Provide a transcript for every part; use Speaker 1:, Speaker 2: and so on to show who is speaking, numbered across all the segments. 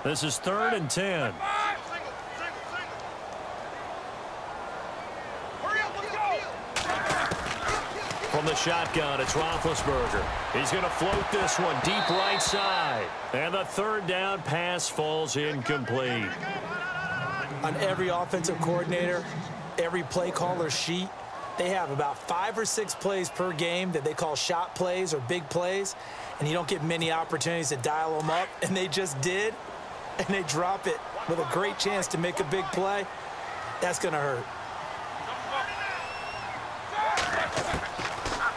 Speaker 1: This is 3rd and 10. From the shotgun, it's Roethlisberger. He's going to float this one deep right side. And the 3rd down pass falls incomplete.
Speaker 2: On every offensive coordinator, every play caller sheet, they have about 5 or 6 plays per game that they call shot plays or big plays, and you don't get many opportunities to dial them up, and they just did, and they drop it with a great chance to make a big play. That's going to hurt.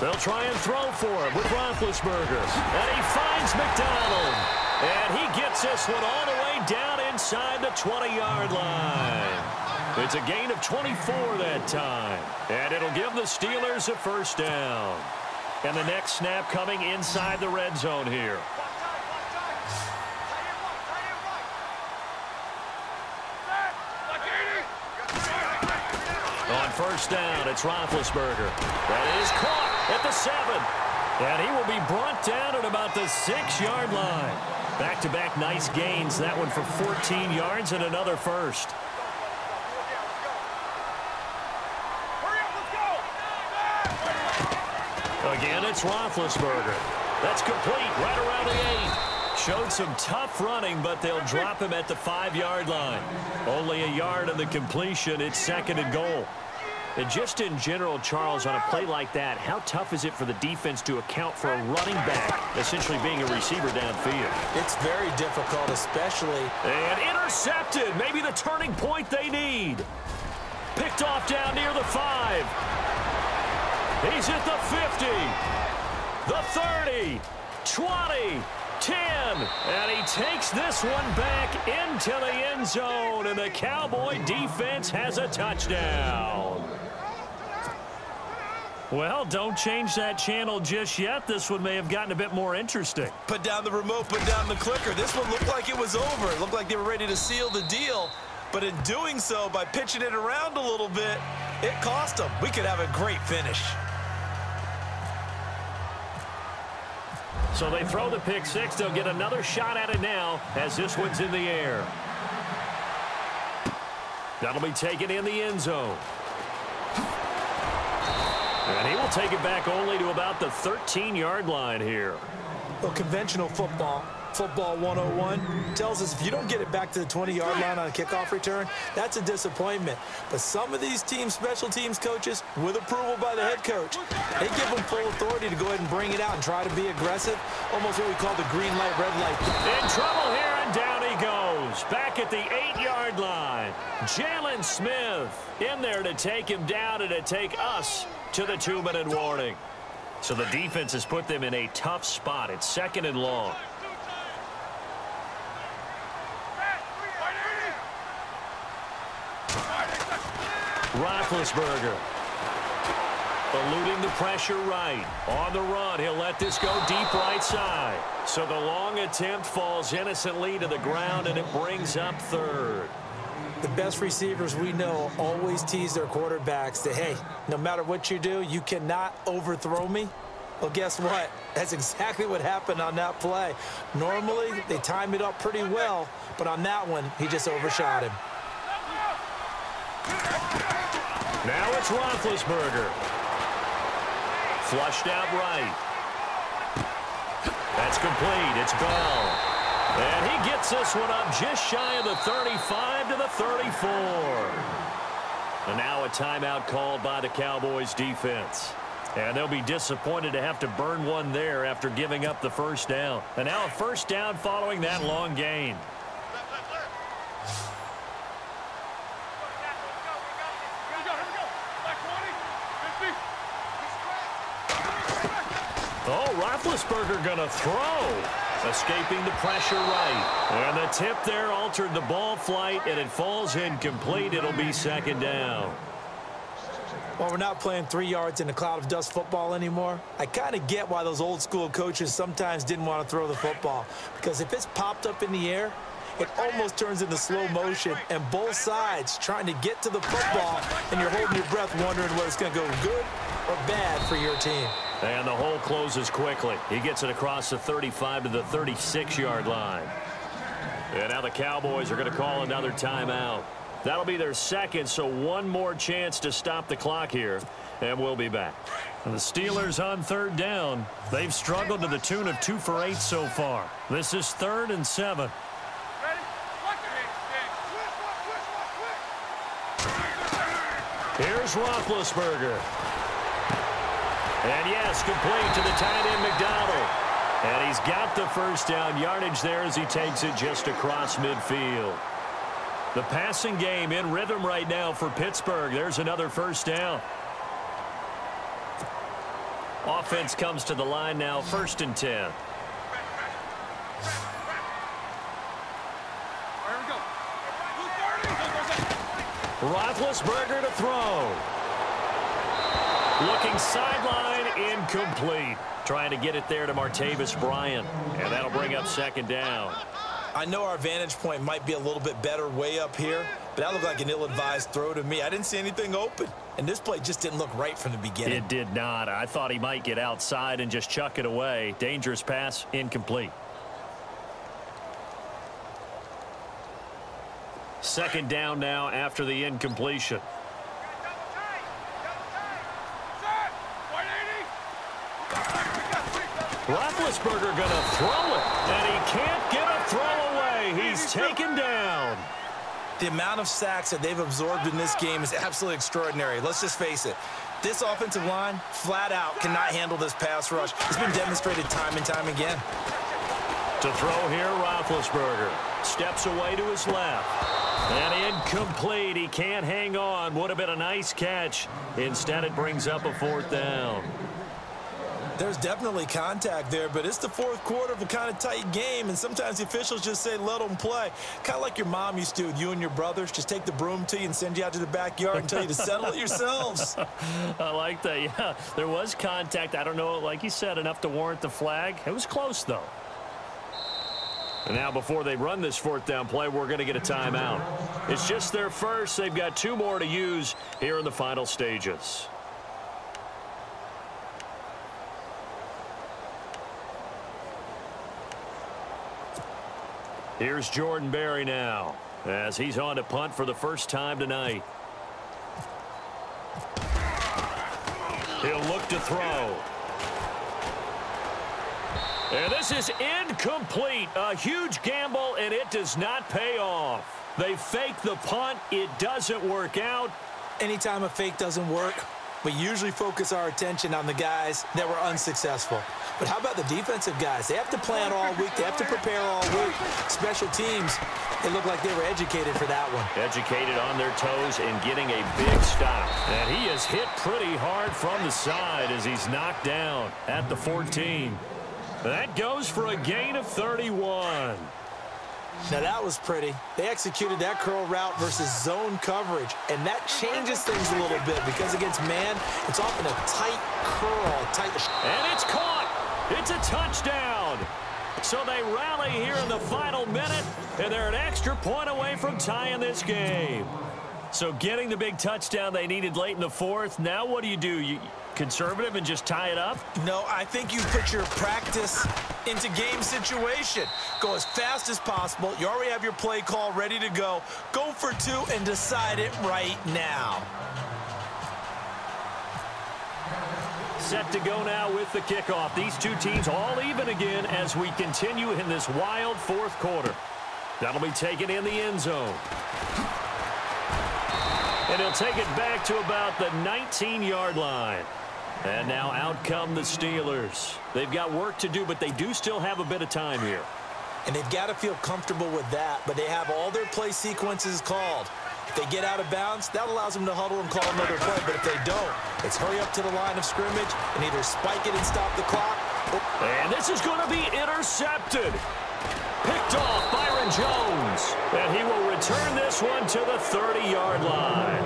Speaker 1: They'll try and throw for him with Roethlisberger, and he finds McDonald, and he gets this one all the way down inside the 20-yard line. It's a gain of 24 that time, and it'll give the Steelers a 1st down. And the next snap coming inside the red zone here. On 1st down, it's Roethlisberger. That is caught at the 7. And he will be brought down at about the 6-yard line. Back-to-back nice gains. That one for 14 yards and another 1st. Again, it's Roethlisberger. That's complete right around the 8. Showed some tough running, but they'll drop him at the 5-yard line. Only a yard on the completion. It's 2nd and goal. And just in general, Charles, on a play like that, how tough is it for the defense to account for a running back essentially being a receiver downfield?
Speaker 2: It's very difficult, especially.
Speaker 1: And intercepted. Maybe the turning point they need. Picked off down near the 5. He's at the 50, the 30, 20, 10, and he takes this one back into the end zone, and the Cowboy defense has a touchdown. Well, don't change that channel just yet. This one may have gotten a bit more interesting.
Speaker 2: Put down the remote, put down the clicker. This one looked like it was over. It looked like they were ready to seal the deal. But in doing so, by pitching it around a little bit, it cost them. We could have a great finish.
Speaker 1: So they throw the pick 6. They'll get another shot at it now as this one's in the air. That'll be taken in the end zone. And he will take it back only to about the 13-yard line here.
Speaker 2: Well, conventional football 101, tells us if you don't get it back to the 20-yard line on a kickoff return, that's a disappointment. But some of these team special teams coaches, with approval by the head coach, they give them full authority to go ahead and bring it out and try to be aggressive, almost what we call the green light, red light.
Speaker 1: In trouble here, and down he goes. Back at the 8-yard line. Jalen Smith in there to take him down and to take us to the 2-minute warning. So the defense has put them in a tough spot. It's 2nd and long. Roethlisberger eluding the pressure right. On the run, he'll let this go deep right side. So the long attempt falls innocently to the ground, and it brings up 3rd.
Speaker 2: The best receivers we know always tease their quarterbacks that, hey, no matter what you do, you cannot overthrow me. Well, guess what? That's exactly what happened on that play. Normally, they time it up pretty well, but on that one, he just overshot him.
Speaker 1: Now it's Roethlisberger. Flushed out right. That's complete. It's Bell. And he gets this one up just shy of the 35 to the 34. And now a timeout called by the Cowboys defense. And they'll be disappointed to have to burn one there after giving up the 1st down. And now a 1st down following that long gain. Oh, Roethlisberger going to throw. Escaping the pressure right. And the tip there altered the ball flight, and it falls incomplete. It'll be 2nd down.
Speaker 2: Well, we're not playing 3 yards in a cloud of dust football anymore. I kind of get why those old school coaches sometimes didn't want to throw the football. Because if it's popped up in the air, it almost turns into slow motion, and both sides trying to get to the football, and you're holding your breath wondering whether it's going to go good or bad for your team.
Speaker 1: And the hole closes quickly. He gets it across the 35 to the 36-yard line. And now the Cowboys are going to call another timeout. That'll be their second, so one more chance to stop the clock here, and we'll be back. And the Steelers on third down. They've struggled to the tune of 2 for 8 so far. This is 3rd and 7. Here's Roethlisberger. And yes, complete to the tight end McDonald. And he's got the first down yardage there as he takes it just across midfield. The passing game in rhythm right now for Pittsburgh. There's another first down. Offense comes to the line now, 1st and 10. Roethlisberger to throw. Looking sideline, incomplete. Trying to get it there to Martavis Bryant. And that'll bring up 2nd down.
Speaker 2: I know our vantage point might be a little bit better way up here, but that looked like an ill-advised throw to me. I didn't see anything open, and this play just didn't look right from the beginning.
Speaker 1: It did not. I thought he might get outside and just chuck it away. Dangerous pass, incomplete. 2nd down now after the incompletion. Roethlisberger going to throw it, and he can't get a throw away. He's taken down.
Speaker 2: The amount of sacks that they've absorbed in this game is absolutely extraordinary. Let's just face it. This offensive line, flat out, cannot handle this pass rush. It's been demonstrated time and time again.
Speaker 1: To throw here, Roethlisberger. Steps away to his left. And incomplete. He can't hang on. Would have been a nice catch. Instead, it brings up a 4th down.
Speaker 2: There's definitely contact there, but it's the 4th quarter of a kind of tight game, and sometimes the officials just say, let them play. Kind of like your mom used to with you and your brothers. Just take the broom to you and send you out to the backyard and tell you to settle it yourselves.
Speaker 1: I like that, yeah. There was contact. I don't know, like you said, enough to warrant the flag. It was close, though. And now before they run this 4th down play, we're going to get a timeout. It's just their first. They've got 2 more to use here in the final stages. Here's Jordan Berry now as he's on to punt for the first time tonight. He'll look to throw. And this is incomplete. A huge gamble, and it does not pay off. They fake the punt. It doesn't work out.
Speaker 2: Anytime a fake doesn't work, we usually focus our attention on the guys that were unsuccessful. But how about the defensive guys? They have to plan all week. They have to prepare all week. Special teams, they look like they were educated for that one.
Speaker 1: Educated on their toes and getting a big stop. And he is hit pretty hard from the side as he's knocked down at the 14. That goes for a gain of 31.
Speaker 2: Now that was pretty. They executed that curl route versus zone coverage, and that changes things a little bit because against man, it's often a tight curl,
Speaker 1: and it's caught. It's a touchdown. So they rally here in the final minute, and they're an extra point away from tying this game. So getting the big touchdown they needed late in the 4th. Now what do? You conservative and just tie it up?
Speaker 2: No, I think you put your practice into game situation. Go as fast as possible. You already have your play call ready to go. Go for 2 and decide it right now.
Speaker 1: Set to go now with the kickoff. These 2 teams all even again as we continue in this wild 4th quarter. That'll be taken in the end zone. And he'll take it back to about the 19-yard line. And now out come the Steelers. They've got work to do, but they do still have a bit of time here.
Speaker 2: And they've got to feel comfortable with that, but they have all their play sequences called. If they get out of bounds, that allows them to huddle and call another play. But if they don't, it's hurry up to the line of scrimmage and either spike it and stop the clock.
Speaker 1: And this is going to be intercepted. Picked off Byron Jones. And he will return this one to the 30-yard line.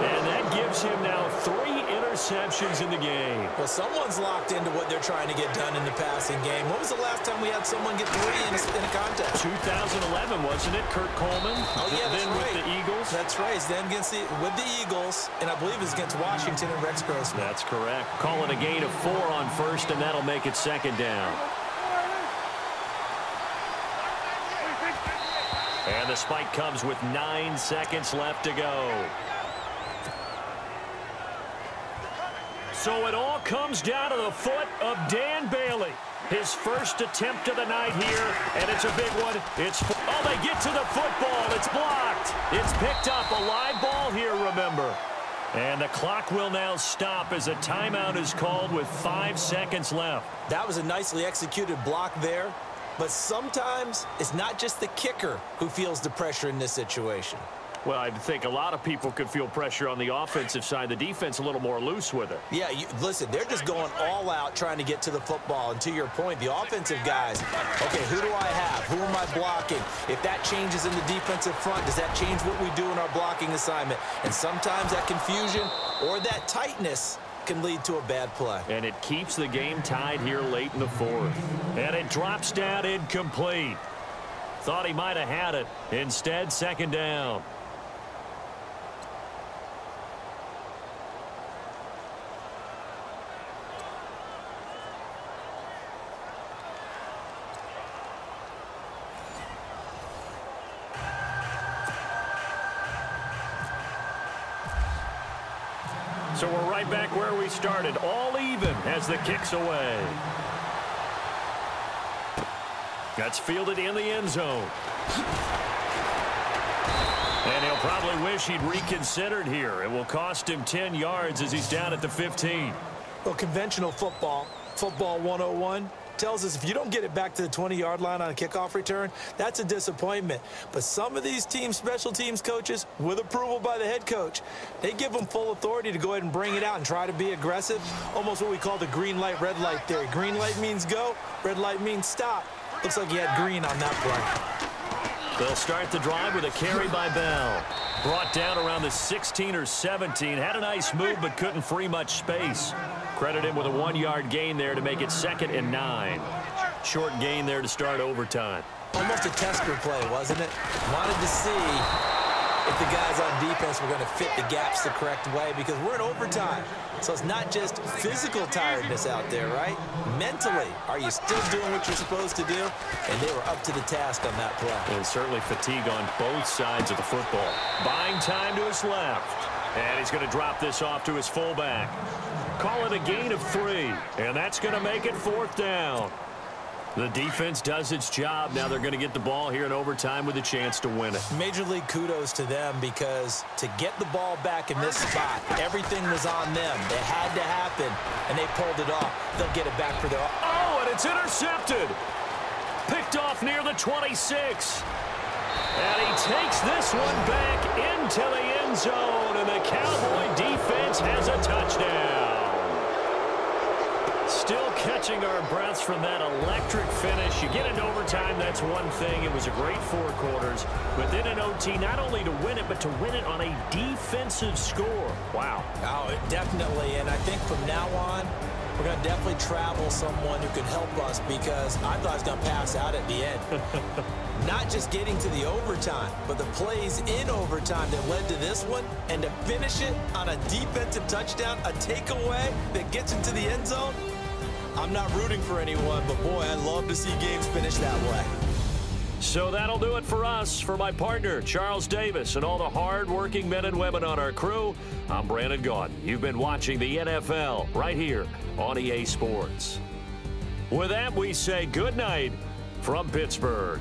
Speaker 1: And that gives him now 3 interceptions in the game.
Speaker 2: Well, someone's locked into what they're trying to get done in the passing game. When was the last time we had someone get 3 in a contest?
Speaker 1: 2011, wasn't it? Kurt Coleman.
Speaker 2: Oh, yeah, that's
Speaker 1: then
Speaker 2: right.
Speaker 1: With the Eagles.
Speaker 2: That's right. It's then with the Eagles, and I believe it's against Washington and Rex Grossman.
Speaker 1: That's correct. Call it a gain of 4 on first, and that'll make it 2nd down. And the spike comes with 9 seconds left to go. So it all comes down to the foot of Dan Bailey. His first attempt of the night here, and it's a big one. Oh, they get to the football. It's blocked. It's picked up. A live ball here, remember. And the clock will now stop as a timeout is called with 5 seconds left.
Speaker 2: That was a nicely executed block there. But sometimes it's not just the kicker who feels the pressure in this situation.
Speaker 1: Well, I think a lot of people could feel pressure on the offensive side. The defense a little more loose with it.
Speaker 2: Yeah, listen, they're just going all out trying to get to the football. And to your point, the offensive guys, okay, who do I have? Who am I blocking? If that changes in the defensive front, does that change what we do in our blocking assignment? And sometimes that confusion or that tightness can lead to a bad play.
Speaker 1: And it keeps the game tied here late in the fourth. And it drops down incomplete. Thought he might have had it. Instead, second down. So we're right back where we started, all even as the kick's away. That's fielded in the end zone. And he'll probably wish he'd reconsidered here. It will cost him 10 yards as he's down at the 15.
Speaker 2: Well, conventional football 101, tells us if you don't get it back to the 20-yard line on a kickoff return, that's a disappointment. But some of these special teams coaches, with approval by the head coach, they give them full authority to go ahead and bring it out and try to be aggressive, almost what we call the green light, red light theory. Green light means go, red light means stop. Looks like he had green on that play.
Speaker 1: They'll start the drive with a carry by Bell. Brought down around the 16 or 17. Had a nice move, but couldn't free much space. Credit him with a 1-yard gain there to make it 2nd and 9. Short gain there to start overtime.
Speaker 2: Almost a tester play, wasn't it? Wanted to see if the guys on defense were going to fit the gaps the correct way, because we're in overtime. So it's not just physical tiredness out there, right? Mentally, are you still doing what you're supposed to do? And they were up to the task on that play.
Speaker 1: And certainly fatigue on both sides of the football. Buying time to his left. And he's going to drop this off to his fullback. Call it a gain of 3. And that's going to make it 4th down. The defense does its job. Now they're going to get the ball here in overtime with a chance to win it. Major
Speaker 2: league kudos to them, because to get the ball back in this spot, everything was on them. It had to happen, and they pulled it off. They'll get it back for their...
Speaker 1: Oh, and it's intercepted. Picked off near the 26. And he takes this one back into the end zone, and the Cowboy defense has a touchdown. Still catching our breaths from that electric finish. You get into overtime, that's one thing. It was a great 4 quarters. But then in OT, not only to win it, but to win it on a defensive score. Wow.
Speaker 2: Oh, definitely. And I think from now on, we're going to definitely travel someone who can help us, because I thought I was going to pass out at the end. Not just getting to the overtime, but the plays in overtime that led to this one, and to finish it on a defensive touchdown, a takeaway that gets into the end zone. I'm not rooting for anyone, but boy, I'd love to see games finish that way.
Speaker 1: So that'll do it for us. For my partner, Charles Davis, and all the hard-working men and women on our crew, I'm Brandon Gaudin. You've been watching the NFL right here on EA Sports. With that, we say good night from Pittsburgh.